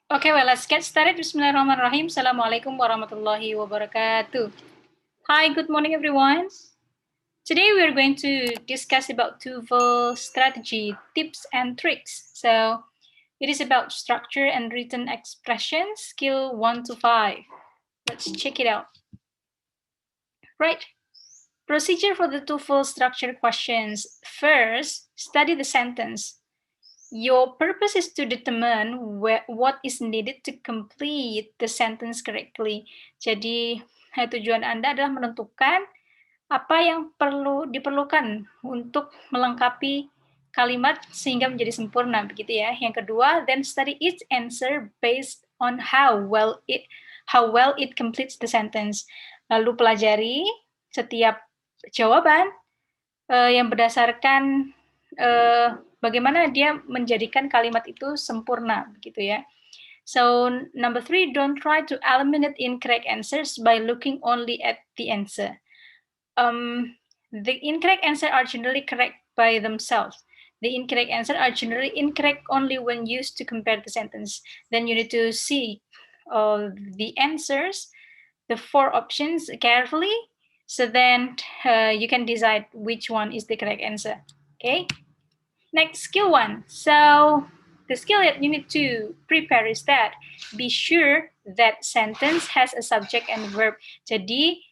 Okay, well, let's get started. Bismillahirrahmanirrahim. Assalamualaikum warahmatullahi wabarakatuh. Hi, good morning, everyone. Today we are going to discuss about TOEFL strategy, tips, and tricks. So, it is about structure and written expression, skill 1 to 5. Let's check it out. Right. Procedure for the TOEFL structure questions. First, study the sentence. Your purpose is to determine what is needed to complete the sentence correctly. Jadi, tujuan Anda adalah menentukan apa yang diperlukan untuk melengkapi kalimat sehingga menjadi sempurna, begitu ya. Yang kedua, then study each answer based on how well it completes the sentence. Lalu pelajari setiap jawaban yang berdasarkan bagaimana dia menjadikan kalimat itu sempurna, begitu ya. So, number 3, don't try to eliminate incorrect answers by looking only at the answer. The incorrect answers are generally correct by themselves. The incorrect answers are generally incorrect only when used to compare the sentence. Then you need to see the answers, the 4 options carefully, so then you can decide which one is the correct answer. Okay. Next, skill 1. So, the skill that you need to prepare is that be sure that sentence has a subject and verb. Jadi,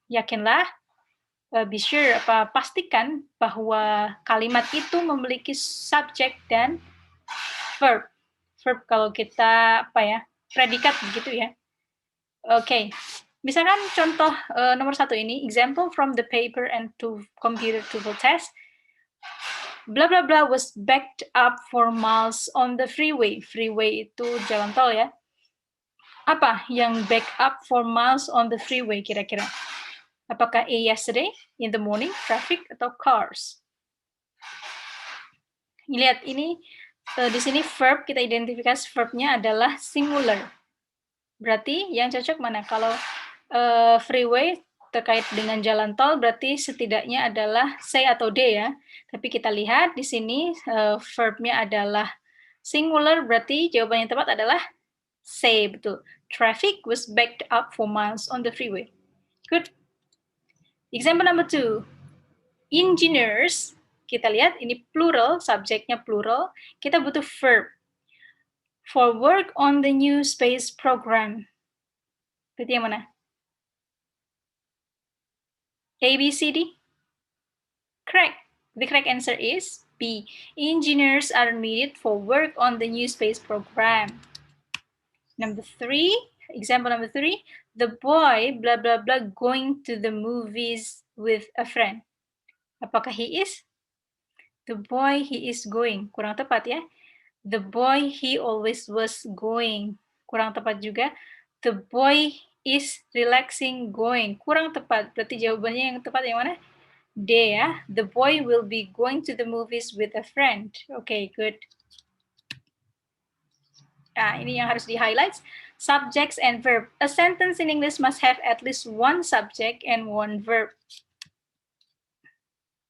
yakinlah, be sure, pastikan bahwa kalimat itu memiliki subjek dan verb. Verb kalau kita, predikat begitu ya. Oke. Misalkan contoh nomor 1 ini, example from the paper and computer TOEFL test. Blah blah blah was backed up for miles on the freeway. Freeway itu jalan tol ya. Apa yang back up for miles on the freeway kira-kira? Apakah A, yesterday, in the morning, traffic, atau cars? Lihat ini, di sini verb, kita identifikasi verbnya adalah singular. Berarti yang cocok mana? Kalau freeway terkait dengan jalan tol, berarti setidaknya adalah C atau D ya. Tapi kita lihat di sini verbnya adalah singular, berarti jawaban yang tepat adalah C, betul. Traffic was backed up for miles on the freeway. Good. Example number 2. Engineers, kita lihat ini plural, subjeknya plural. Kita butuh verb. For work on the new space program. Berarti yang mana? A, B, C, D? Correct. The correct answer is B. Engineers are needed for work on the new space program. Number 3, example number 3, the boy blah blah blah going to the movies with a friend. Apakah he is? The boy he is going. Kurang tepat ya. The boy he always was going. Kurang tepat juga. The boy is relaxing going. Kurang tepat. Berarti jawabannya yang tepat yang mana? D ya. The boy will be going to the movies with a friend. Okay, good. Nah, ini yang harus di-highlight. Subjects and verb. A sentence in English must have at least one subject and one verb.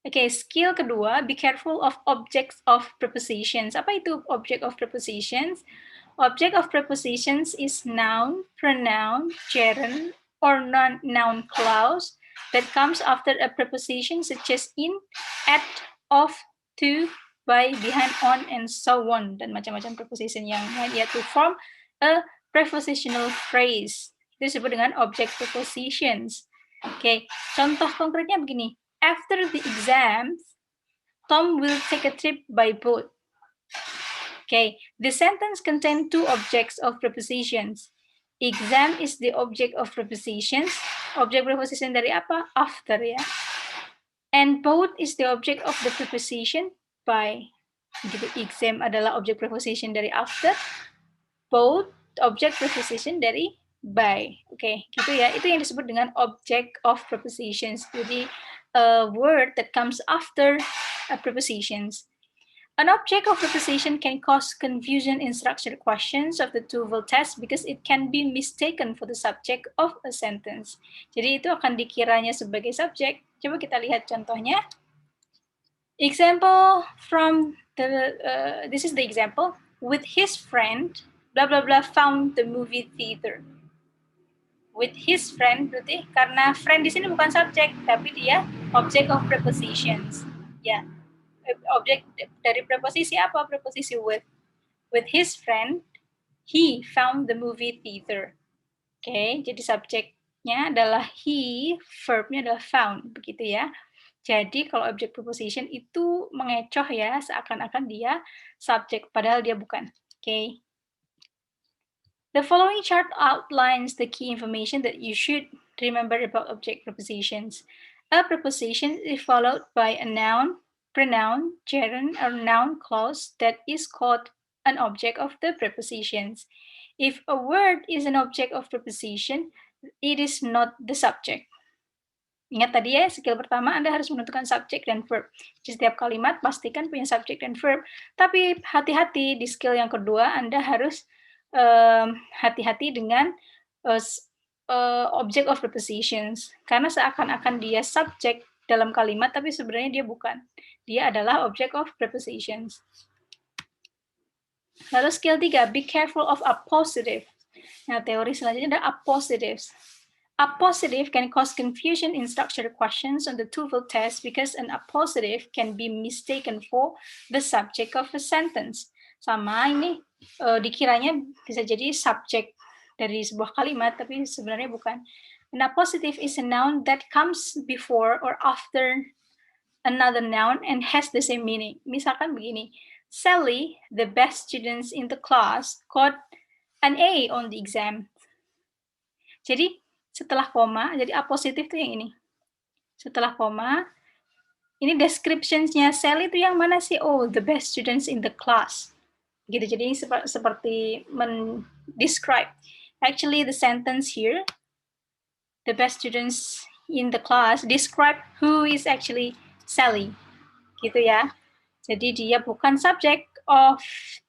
Okay, skill kedua, be careful of objects of prepositions. Apa itu object of prepositions? Object of prepositions is noun, pronoun, gerund, or non-noun clause that comes after a preposition such as in, at, of, to, by, behind, on, and so on. Dan macam-macam preposition yang lain ya to form a prepositional phrase. Itu disebut dengan object prepositions. Oke, contoh konkretnya begini. After the exams, Tom will take a trip by boat. Okay, the sentence contains 2 objects of prepositions. Exam is the object of prepositions. Objek preposition dari apa? After ya. And boat is the object of the preposition by. Gitu, exam adalah objek preposition dari after. Boat, objek preposition dari by. Oke, gitu ya. Itu yang disebut dengan object of prepositions. Jadi a word that comes after a prepositions. An object of preposition can cause confusion in structured questions of the TOEFL test because it can be mistaken for the subject of a sentence. Jadi itu akan dikiranya sebagai subjek. Coba kita lihat contohnya. Example from the, this is the example. with his friend, blah blah blah found the movie theater. With his friend berarti karena friend di sini bukan subjek tapi dia object of prepositions. Ya, objek dari preposisi apa? Preposisi with. With his friend, he found the movie theater. Oke, jadi subjeknya adalah he, verbnya adalah found, begitu ya. Jadi kalau object preposition itu mengecoh ya, seakan-akan dia subjek, padahal dia bukan. Oke. The following chart outlines the key information that you should remember about object prepositions. A preposition is followed by a noun, pronoun, gerund, or noun clause that is called an object of the prepositions. If a word is an object of preposition, it is not the subject. Ingat tadi ya, skill pertama Anda harus menentukan subjek dan verb. Di setiap kalimat pastikan punya subjek dan verb. Tapi hati-hati di skill yang kedua Anda harus hati-hati dengan object of prepositions. Karena seakan-akan dia subjek dalam kalimat, tapi sebenarnya dia bukan. Dia adalah object of prepositions. Lalu skill 3, be careful of appositive. Nah, teori selanjutnya adalah appositives. Appositive can cause confusion in structured questions on the TOEFL test because an appositive can be mistaken for the subject of a sentence. Sama ini dikiranya bisa jadi subjek dari sebuah kalimat, tapi sebenarnya bukan. An appositive is a noun that comes before or after another noun and has the same meaning. Misalkan begini, Sally, the best students in the class, got an A on the exam. Jadi setelah koma, jadi appositive itu yang ini. Setelah koma, ini descriptions-nya Sally itu yang mana sih? Oh, the best students in the class. Gitu, jadi ini seperti describe. Actually, the sentence here, the best students in the class, describe who is actually Sally. Gitu ya. Jadi dia bukan subject of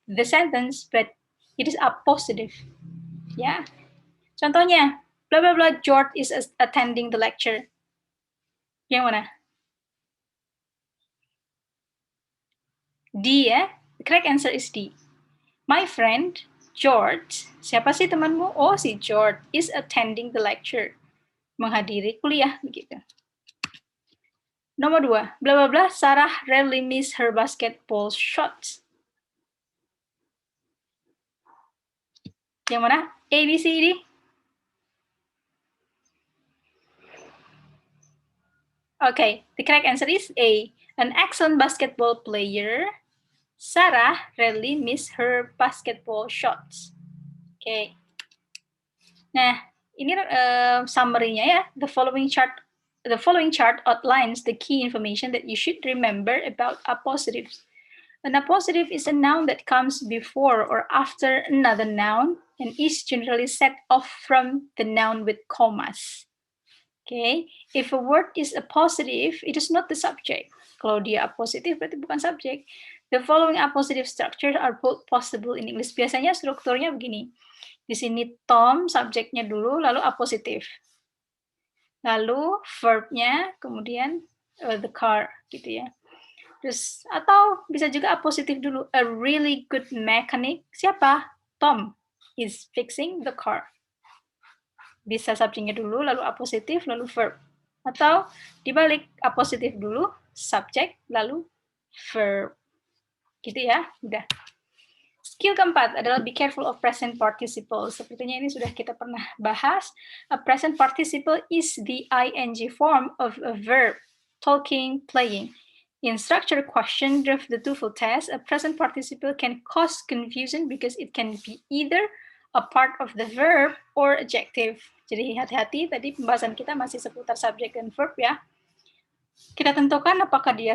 the sentence, but it is appositive. Ya. Contohnya, blah blah blah George is attending the lecture. Yang mana? D ya. The correct answer is D. My friend George, siapa sih temanmu? Oh, si George is attending the lecture. Menghadiri kuliah begitu. Nomor 2, blah blah blah Sarah rarely miss her basketball shots. Yang mana? A, B, C, D? Okay, the correct answer is A. An excellent basketball player, Sarah rarely miss her basketball shots. Okay. Nah, ini summary-nya ya. The following chart outlines the key information that you should remember about appositives. An appositive is a noun that comes before or after another noun and is generally set off from the noun with commas. Okay, if a word is appositive, it is not the subject. Kalau dia appositive berarti bukan subjek. The following appositive structures are both possible in English. Biasanya strukturnya begini. Di sini Tom, subjeknya dulu, lalu appositive. Lalu verbnya, kemudian the car, gitu ya. Terus, atau bisa juga appositive dulu. A really good mechanic. Siapa? Tom is fixing the car. Bisa subjeknya dulu, lalu appositive, lalu verb. Atau dibalik, appositive dulu, subjek, lalu verb. Gitu ya, udah. Skill keempat adalah be careful of present participle. Sepertinya ini sudah kita pernah bahas. A present participle is the ing form of a verb, talking, playing. In structured question of the TOEFL test, a present participle can cause confusion because it can be either a part of the verb or adjective. Jadi hati-hati, tadi pembahasan kita masih seputar subjek dan verb ya. Kita tentukan apakah dia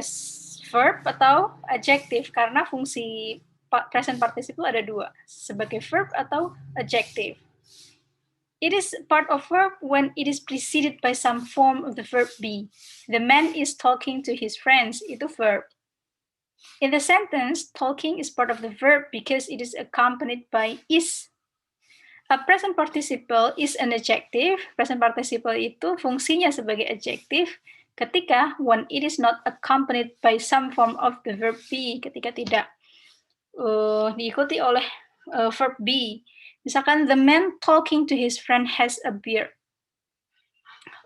verb atau adjective, karena fungsi present participle ada dua, sebagai verb atau adjective. It is part of verb when it is preceded by some form of the verb be. The man is talking to his friends, itu verb. In the sentence, talking is part of the verb because it is accompanied by is. A present participle is an adjective. Present participle itu fungsinya sebagai adjective ketika when it is not accompanied by some form of the verb be, ketika tidak diikuti oleh verb be. Misalkan the man talking to his friend has a beard.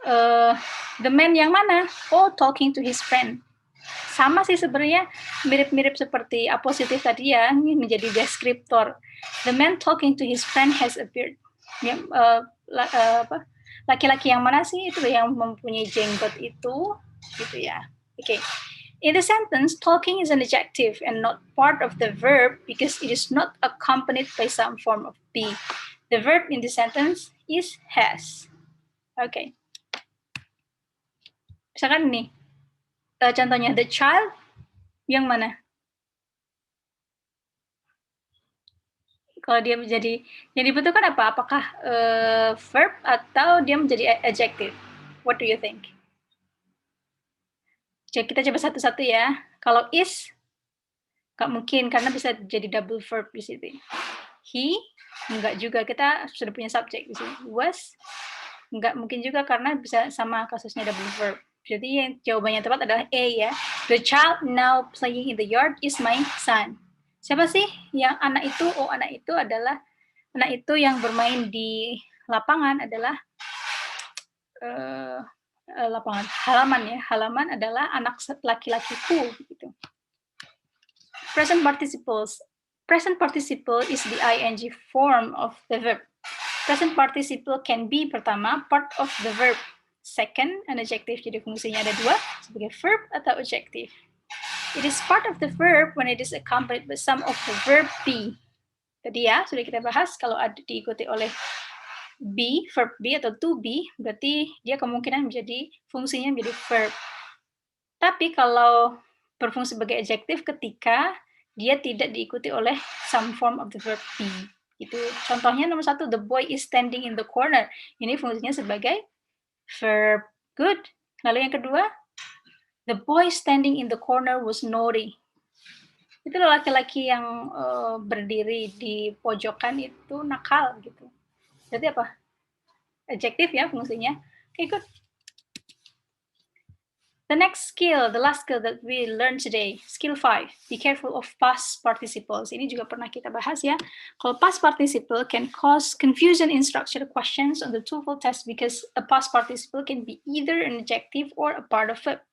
The man yang mana? Oh, talking to his friend. Sama sih sebenarnya, mirip-mirip seperti apositif tadi ya, ini menjadi deskriptor. The man talking to his friend has a beard. Ya, laki-laki yang mana sih itu yang mempunyai jenggot itu, gitu ya. Oke. In the sentence, talking is an adjective and not part of the verb because it is not accompanied by some form of be. The verb in the sentence is has. Okay. Misalkan nih, contohnya the child yang mana? Kalau dia menjadi yang dibutuhkan apa? Apakah verb atau dia menjadi adjective? What do you think? Jadi kita coba satu-satu ya. Kalau is, nggak mungkin karena bisa jadi double verb di situ. He, enggak juga, kita sudah punya subjek di sini. Was, enggak mungkin juga karena bisa sama kasusnya double verb. Jadi yang jawabannya tepat adalah A ya. The child now playing in the yard is my son. Siapa sih yang anak itu? Oh, anak itu adalah anak itu yang bermain di lapangan adalah lapangan halaman ya. Halaman adalah anak laki-lakiku gitu. Present participles. Present participle is the ing form of the verb. Present participle can be pertama part of the verb. Second, an adjective, jadi fungsinya ada dua, sebagai verb atau adjective. It is part of the verb when it is accompanied by some of the verb be. Tadi ya, sudah kita bahas, kalau ada diikuti oleh be, verb be atau to be, berarti dia kemungkinan menjadi, fungsinya menjadi verb. Tapi kalau berfungsi sebagai adjective ketika dia tidak diikuti oleh some form of the verb be. Itu contohnya nomor 1, the boy is standing in the corner. Ini fungsinya sebagai verb. Good. Lalu yang kedua, the boy standing in the corner was naughty. Itu laki-laki yang berdiri di pojokan itu nakal gitu. Jadi apa? Adjective ya fungsinya. Okay, good. The next skill, the last skill that we learned today, skill 5, be careful of past participles. Ini juga pernah kita bahas ya. Kalau past participle can cause confusion in structured questions on the TOEFL test because a past participle can be either an adjective or a part of it.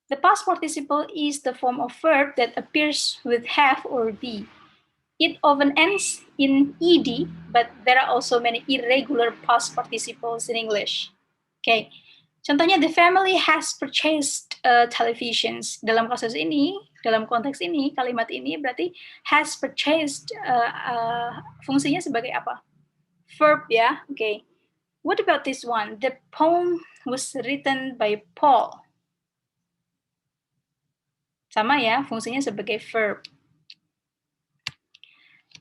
The past participle is the form of verb that appears with have or be. It often ends in ed, but there are also many irregular past participles in English. Okay. Contohnya, the family has purchased televisions. Dalam kasus ini, dalam konteks ini, kalimat ini berarti has purchased fungsinya sebagai apa? Verb ya, okay. What about this one? The poem was written by Paul. Sama ya, fungsinya sebagai verb.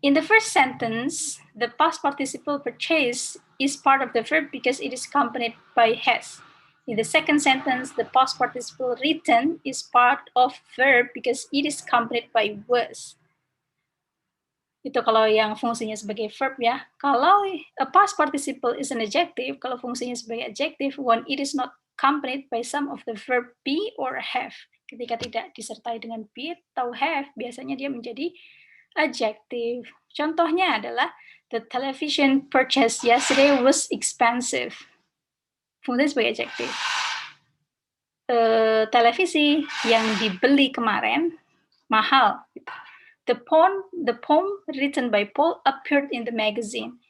In the first sentence, the past participle purchase is part of the verb because it is accompanied by has. In the second sentence, the past participle written is part of verb because it is accompanied by was. Itu kalau yang fungsinya sebagai verb ya. Kalau a past participle is an adjective, kalau fungsinya sebagai adjective, when it is not accompanied by some of the verb be or have. Ketika tidak disertai dengan be atau have, biasanya dia menjadi adjective. Contohnya adalah, the television purchased yesterday was expensive. Fungsinya sebagai adjective. Televisi yang dibeli kemarin mahal. The poem written by Paul appeared in the magazine.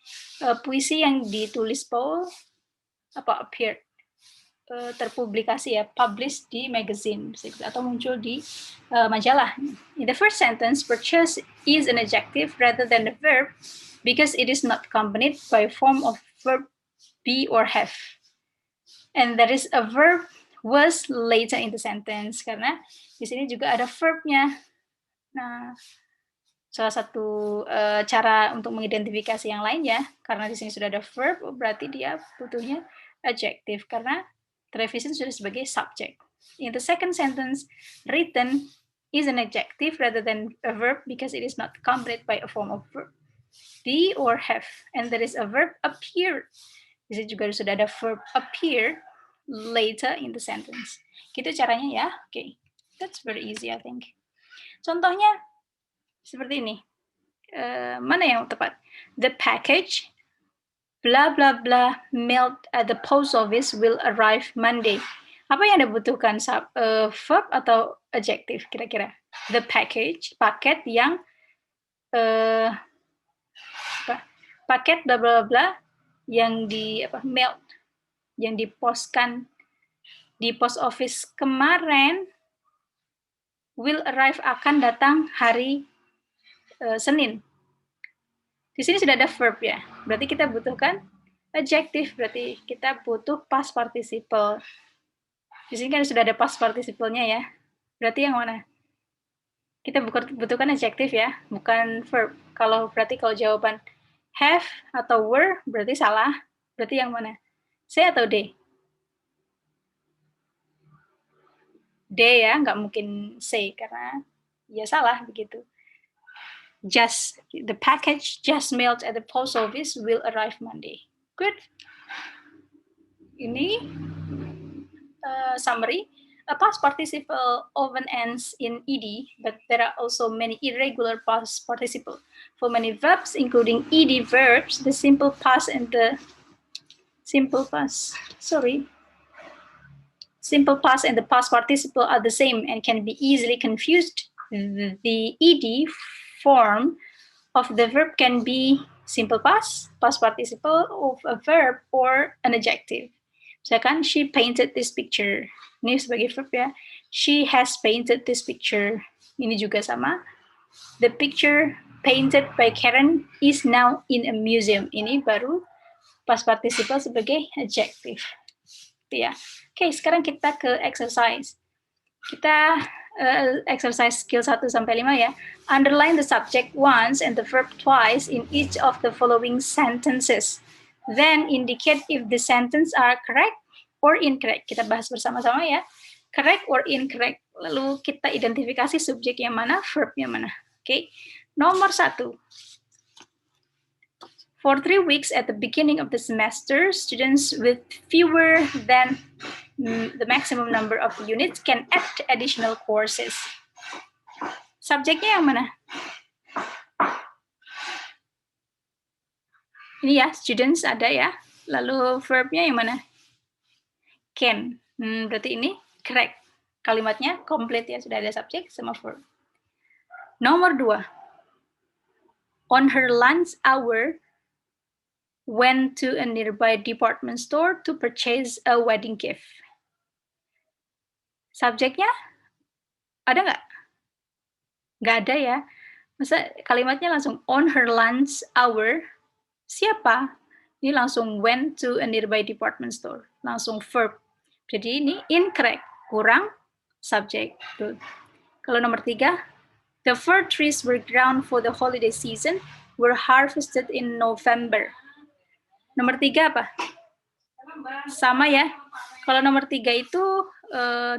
Puisi yang ditulis Paul appeared, terpublikasi ya, published di magazine atau muncul di majalah. In the first sentence, purchase is an adjective rather than a verb because it is not accompanied by a form of verb be or have. And there is a verb was later in the sentence karena di sini juga ada verbnya. Nah, salah satu cara untuk mengidentifikasi yang lainnya, karena di sini sudah ada verb, berarti dia butuhnya adjective karena television sudah sebagai subject. In the second sentence, written is an adjective rather than a verb because it is not accompanied by a form of verb be or have, and there is a verb appear. Di sini juga sudah ada verb appear later in the sentence. Gitu caranya ya. Okay, that's very easy I think. Contohnya, Seperti ini. Mana yang tepat? The package blah blah blah mailed at the post office will arrive Monday. Apa yang dibutuhkan? Verb atau adjective kira-kira? The package, paket yang paket bla bla bla yang mailed, yang diposkan di post office kemarin will arrive, akan datang hari Senin. Di sini sudah ada verb ya, berarti kita butuhkan adjective, berarti kita butuh past participle. Di sini kan sudah ada past participle-nya ya, berarti yang mana? Kita butuhkan adjective ya, bukan verb. Berarti kalau jawaban have atau were berarti salah, berarti yang mana? C atau D? D ya, nggak mungkin C karena ya salah begitu. Just the package just mailed at the post office will arrive Monday. Good. Ini summary. A past participle often ends in ed, but there are also many irregular past participle. For many verbs, including ed verbs, the simple past and the simple past past participle are the same and can be easily confused. The ed form of the verb can be simple past participle of a verb, or an adjective. Misalkan, she painted this picture. Ini sebagai verb ya. She has painted this picture. Ini juga sama. The picture painted by Karen is now in a museum. Ini baru past participle sebagai adjective. Ya. Oke, sekarang kita ke exercise. Kita exercise skill 1 sampai 5 ya. Underline the subject once and the verb twice in each of the following sentences. Then indicate if the sentence are correct or incorrect. Kita bahas bersama-sama ya. Correct or incorrect. Lalu kita identifikasi subjek yang mana, verb yang mana. Oke. Nomor 1. For 3 weeks at the beginning of the semester, students with fewer than the maximum number of units can add additional courses. Subjeknya yang mana? Ini ya, students ada ya. Lalu verbnya yang mana? Can. Berarti ini correct. Kalimatnya complete ya, sudah ada subjek sama verb. Nomor 2. On her lunch hour, went to a nearby department store to purchase a wedding gift. Subjeknya ada nggak? Nggak ada ya. Masa kalimatnya langsung on her lunch hour. Siapa? Ini langsung went to a nearby department store. Langsung verb. Jadi ini incorrect. Kurang subjek. Tuh. Kalau nomor 3, the fir trees were ground for the holiday season, were harvested in November. Nomor 3 apa? Sama ya. Kalau nomor 3 itu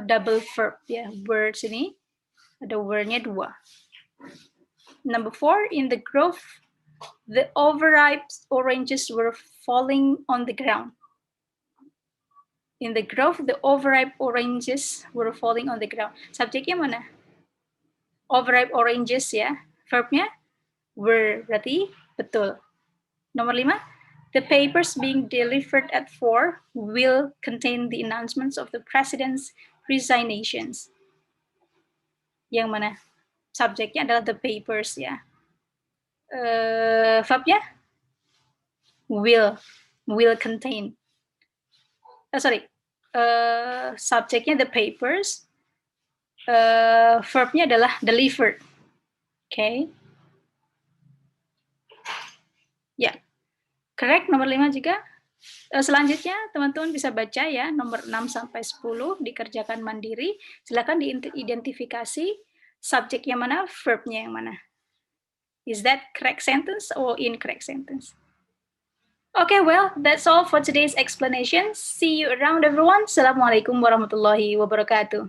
double verb ya. Words ini ada word-nya 2. Number 4, in the grove, the overripe oranges were falling on the ground. In the grove, the overripe oranges were falling on the ground. Subjeknya mana? Overripe oranges ya. Verbnya were, berarti betul. Nomor 5, the papers being delivered at 4 will contain the announcements of the president's resignations. Yang mana? Subjeknya adalah the papers ya. Verbnya will contain. Subjeknya the papers. Verbnya adalah delivered. Okay. Ya. Correct, nomor 5 juga. Selanjutnya, teman-teman bisa baca ya, nomor 6 sampai 10, dikerjakan mandiri. Silakan diidentifikasi subjeknya mana, verbnya yang mana. Is that correct sentence or incorrect sentence? Okay, well, that's all for today's explanation. See you around, everyone. Assalamualaikum warahmatullahi wabarakatuh.